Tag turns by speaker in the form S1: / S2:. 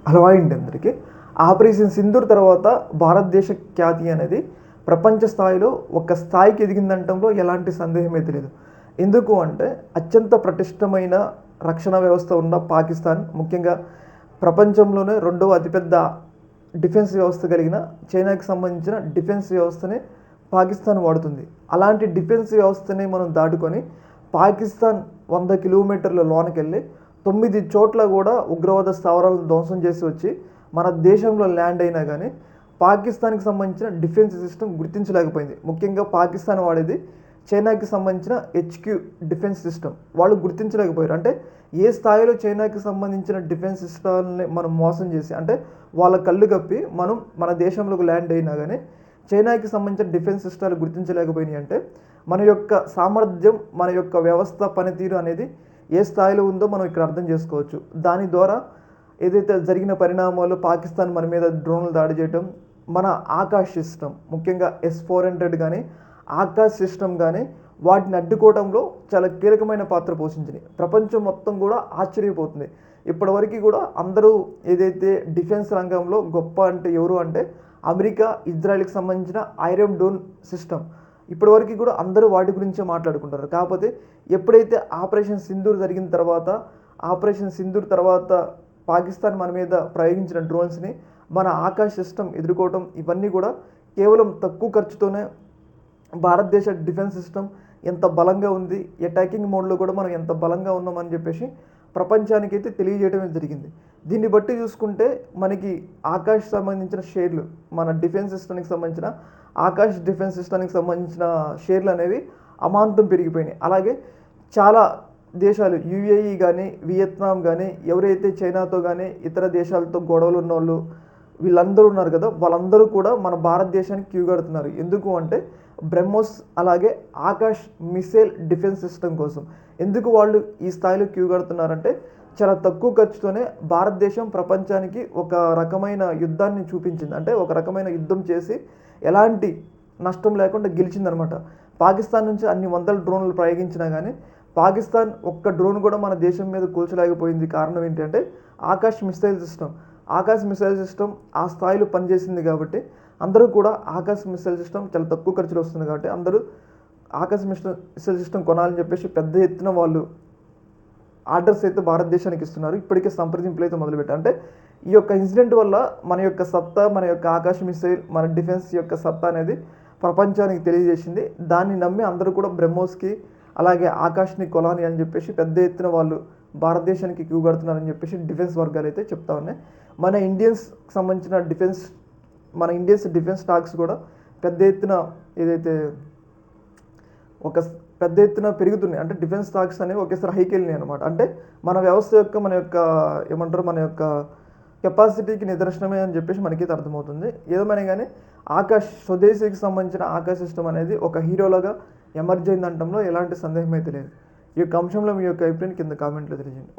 S1: Hello అండి అందరికీ. Operation Sindoor తర్వాత భారతదేశ ఖ్యాతి అనేది ప్రపంచ స్థాయిలో ఒక స్థాయికి ఎదిగిందంటంలో ఎలాంటి సందేహం అయితే లేదు. ఎందుకు అంటే అత్యంత ప్రతిష్టమైన రక్షణ వ్యవస్థ ఉన్న పాకిస్తాన్, ముఖ్యంగా ప్రపంచంలోనే రెండవ అతిపెద్ద డిఫెన్స్ వ్యవస్థ కలిగిన చైనాకి సంబంధించిన డిఫెన్స్ వ్యవస్థని పాకిస్తాన్ వాడుతుంది. అలాంటి డిఫెన్స్ వ్యవస్థని మనం దాటుకొని పాకిస్తాన్ 100 కిలోమీటర్ల లోనకెళ్ళి 9 చోట్ల కూడా ఉగ్రవాద స్థావరాలను ధ్వంసం చేసి వచ్చి మన దేశంలో ల్యాండ్ అయినా కానీ పాకిస్తాన్కి సంబంధించిన డిఫెన్స్ సిస్టమ్ గుర్తించలేకపోయింది. ముఖ్యంగా పాకిస్తాన్ వాడేది చైనాకి సంబంధించిన హెచ్క్యూ డిఫెన్స్ సిస్టమ్. వాళ్ళు గుర్తించలేకపోయారు. అంటే ఏ స్థాయిలో చైనాకి సంబంధించిన డిఫెన్స్ సిస్టమ్ని మనం మోసం చేసి, అంటే వాళ్ళ కళ్ళు కప్పి మనం మన దేశంలోకి ల్యాండ్ అయినా కానీ చైనాకి సంబంధించిన డిఫెన్స్ సిస్టాలు గుర్తించలేకపోయినాయి. అంటే మన యొక్క సామర్థ్యం, మన యొక్క వ్యవస్థ పనితీరు అనేది ఏ స్థాయిలో ఉందో మనం ఇక్కడ అర్థం చేసుకోవచ్చు. దాని ద్వారా ఏదైతే జరిగిన పరిణామాలు, పాకిస్తాన్ మన మీద డ్రోన్లు దాడి చేయటం, మన ఆకాశ్ సిస్టమ్ ముఖ్యంగా S-400 కానీ ఆకాశ్ సిస్టమ్ కానీ వాటిని అడ్డుకోవడంలో చాలా కీలకమైన పాత్ర పోషించింది. ప్రపంచం మొత్తం కూడా ఆశ్చర్యపోతుంది. ఇప్పటివరకు కూడా అందరూ ఏదైతే డిఫెన్స్ రంగంలో గొప్ప అంటే ఎవరు అంటే అమెరికా, ఇజ్రాయెల్కి సంబంధించిన ఐరన్ డోమ్ సిస్టమ్. ఇప్పటివరకు కూడా అందరూ వాటి గురించే మాట్లాడుకుంటారు. కాకపోతే ఎప్పుడైతే ఆపరేషన్ సింధూర్ తర్వాత పాకిస్తాన్ మన మీద ప్రయోగించిన డ్రోన్స్ని మన ఆకాశ్ సిస్టమ్ ఎదుర్కోవటం, ఇవన్నీ కూడా కేవలం తక్కువ ఖర్చుతోనే భారతదేశ డిఫెన్స్ సిస్టమ్ ఎంత బలంగా ఉంది, అటాకింగ్ మోడ్లో కూడా మనం ఎంత బలంగా ఉన్నామని చెప్పేసి ప్రపంచానికైతే తెలియజేయడమే జరిగింది. దీన్ని బట్టి చూసుకుంటే మనకి ఆకాశ్ సంబంధించిన షేర్లు, మన డిఫెన్స్ సిస్టమ్కి సంబంధించిన ఆకాశ్ డిఫెన్స్ సిస్టమ్కి సంబంధించిన షేర్లు అనేవి అమాంతం పెరిగిపోయినాయి. అలాగే చాలా దేశాలు UAE కానీ, వియత్నాం కానీ, ఎవరైతే చైనాతో కానీ ఇతర దేశాలతో గొడవలు ఉన్నవాళ్ళు వీళ్ళందరూ ఉన్నారు కదా, వాళ్ళందరూ కూడా మన భారతదేశానికి క్యూ కడుతున్నారు. ఎందుకు అంటే బ్రహ్మోస్ అలాగే ఆకాశ్ మిసైల్ డిఫెన్స్ సిస్టమ్ కోసం. ఎందుకు వాళ్ళు ఈ స్థాయిలో క్యూ కడుతున్నారంటే చాలా తక్కువ ఖర్చుతోనే భారతదేశం ప్రపంచానికి ఒక రకమైన యుద్ధాన్ని చూపించింది. అంటే ఒక రకమైన యుద్ధం చేసి ఎలాంటి నష్టం లేకుండా గెలిచిందనమాట. పాకిస్తాన్ నుంచి అన్ని వందల డ్రోన్లు ప్రయోగించినా కానీ పాకిస్తాన్ ఒక్క డ్రోన్ కూడా మన దేశం మీద కూల్చలేకపోయింది. కారణం ఏంటంటే ఆకాశ్ మిసైల్ సిస్టమ్ ఆ స్థాయిలో పనిచేసింది. కాబట్టి అందరూ కూడా ఆకాశ్ మిసైల్ సిస్టమ్ చాలా తక్కువ ఖర్చులో వస్తుంది. కాబట్టి అందరూ ఆకాశ్ మిసైల్ సిస్టమ్ కొనాలని చెప్పేసి పెద్ద ఎత్తున వాళ్ళు ఆర్డర్స్ అయితే భారతదేశానికి ఇస్తున్నారు. ఇప్పటికే సంప్రదింపులు అయితే మొదలుపెట్టారు. అంటే ఈ యొక్క ఇన్సిడెంట్ వల్ల మన యొక్క సత్తా, మన యొక్క ఆకాశ మిసైల్, మన డిఫెన్స్ యొక్క సత్తా అనేది ప్రపంచానికి తెలియజేసింది. దాన్ని నమ్మి అందరూ కూడా బ్రహ్మోస్కి అలాగే ఆకాష్ని కొలాని అని చెప్పేసి పెద్ద ఎత్తున వాళ్ళు భారతదేశానికి క్యూ కడుతున్నారని చెప్పేసి డిఫెన్స్ వర్గాలు అయితే చెప్తా ఉన్నాయి. మన ఇండియన్స్కి సంబంధించిన డిఫెన్స్ స్టాక్స్ కూడా పెద్ద ఎత్తున పెద్ద ఎత్తున పెరుగుతున్నాయి. అంటే డిఫెన్స్ స్టాక్స్ అనేవి ఒకేసారి హైకి వెళ్ళినాయి అనమాట. అంటే మన వ్యవస్థ యొక్క మన యొక్క కెపాసిటీకి నిదర్శనమే అని చెప్పేసి మనకైతే అర్థమవుతుంది. ఏదేమైనా కానీ స్వదేశీకి సంబంధించిన ఆకాశ్ సిస్టమ్ అనేది ఒక హీరోలాగా ఎమర్జ్ అయిందంటంలో ఎలాంటి సందేహం అయితే లేదు. ఈ యొక్క అంశంలో మీ యొక్క అభిప్రాయం కింద కామెంట్లో తెలియజేయండి.